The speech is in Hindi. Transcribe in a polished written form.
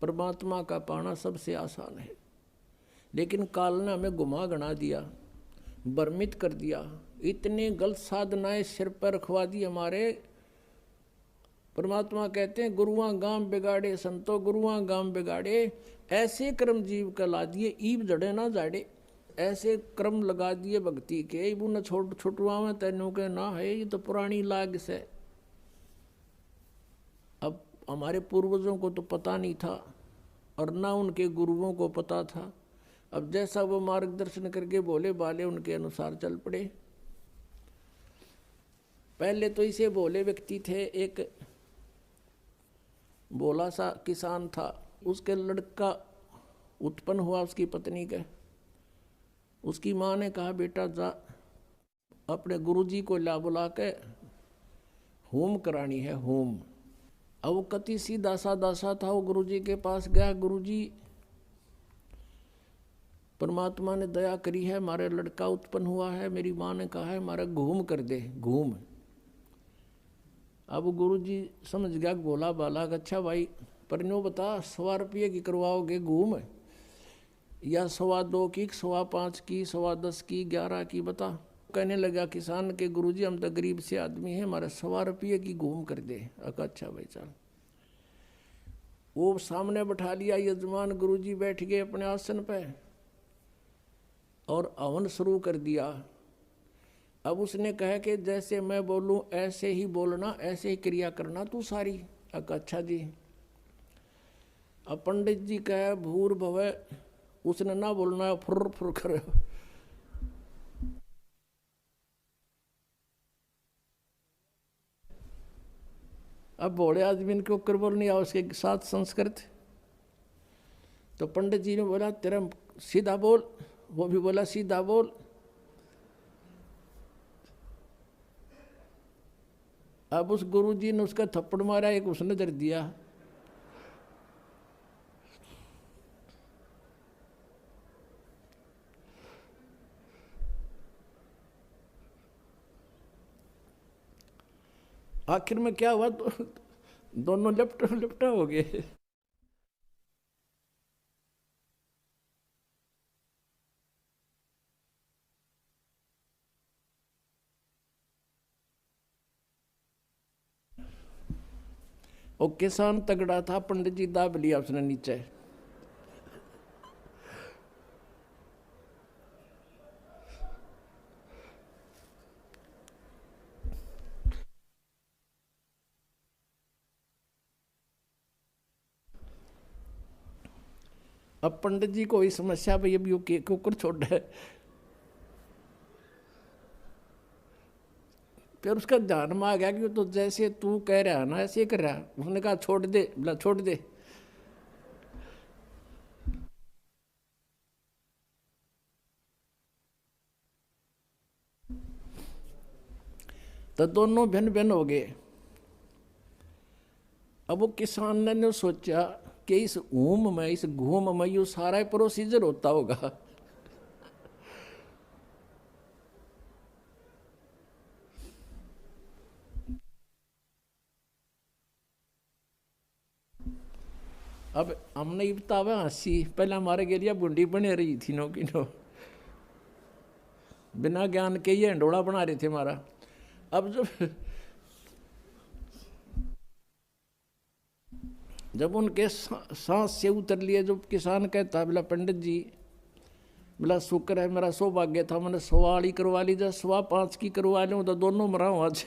परमात्मा का पाना सबसे आसान है, लेकिन काल ने हमें गुमा गना दिया, भ्रमित कर दिया, इतने गलत साधनाएं सिर पर रखवा दी हमारे। परमात्मा कहते हैं गुरुआं गांव बिगाड़े संतो गुरुआं गांव बिगाड़े, ऐसे कर्म जीव का ला दिए ईब जड़े ना जाड़े। ऐसे क्रम लगा दिए भक्ति के, इबू न छुटवा में तेनों के ना है, ये तो पुरानी लाग से। अब हमारे पूर्वजों को तो पता नहीं था और ना उनके गुरुओं को पता था। अब जैसा वो मार्गदर्शन करके बोले बाले उनके अनुसार चल पड़े। पहले तो इसे भोले व्यक्ति थे, एक भोला सा किसान था, उसके लड़का उत्पन्न हुआ उसकी पत्नी के। उसकी माँ ने कहा बेटा जा अपने गुरुजी को ला बुला के होम करानी है, होम। अब वो कति सीधा सादा सा था, वो गुरुजी के पास गया, गुरुजी परमात्मा ने दया करी है, हमारे लड़का उत्पन्न हुआ है, मेरी माँ ने कहा है हमारा घूम कर दे, घूम। अब गुरुजी समझ गया बोला बाला अच्छा भाई पर नो बता 100 रुपये की करवाओगे घूम, या 2.25 की, 5.25 की, 10.25 की, 11 की, बता। कहने लगा किसान के गुरुजी हम तो गरीब से आदमी हैं, हमारे 100 रुपये की घूम कर दे। अच्छा भाई चल। वो सामने बैठा लिया यजमान, गुरुजी बैठ गए अपने आसन पे और हवन शुरू कर दिया। अब उसने कहा कि जैसे मैं बोलूं ऐसे ही बोलना, ऐसे ही क्रिया करना तू सारी। अच्छा जी। अब पंडित जी कहे भूर भवे, उसने ना बोलना है, फुर फुर करे। अब भोले आदमी के ऊपर बोलनी आ उसके साथ संस्कृत। तो पंडित जी ने बोला तेरा सीधा बोल, वो भी बोला सीधा बोल। अब उस गुरुजी ने उसका थप्पड़ मारा, एक उसने दर दिया। आखिर में क्या हुआ, तो दोनों लिपटा हो गए। वो किसान तगड़ा था, पंडित जी दाब लिया उसने नीचे। अब पंडित जी को इस समस्या भाई अब यू के कुकर छोड़ है। फिर उसका ध्यान में आ गया कि तो जैसे तू कह रहा है ना ऐसे ही कर रहा है। उसने कहा छोड़ दे, बोला छोड़ दे। तो दोनों भिन्न भिन्न हो गए। अब वो किसान ने सोचा कि इस ऊम में, इस घूम में यू सारा प्रोसीजर होता होगा। अब हमने ये बतावा हंसी, पहले हमारे के लिए बुंडी बने रही थी नो की नो, बिना ज्ञान के ये हंडोड़ा बना रहे थे हमारा। अब जब उनके सांस से उतर लिए, जब किसान कहता बोला पंडित जी, बोला शुक्र है मेरा सौभाग्य था, मैंने 100 वाली करवा ली, जब 5.25 की करवा लूँ तो दोनों मरा आज।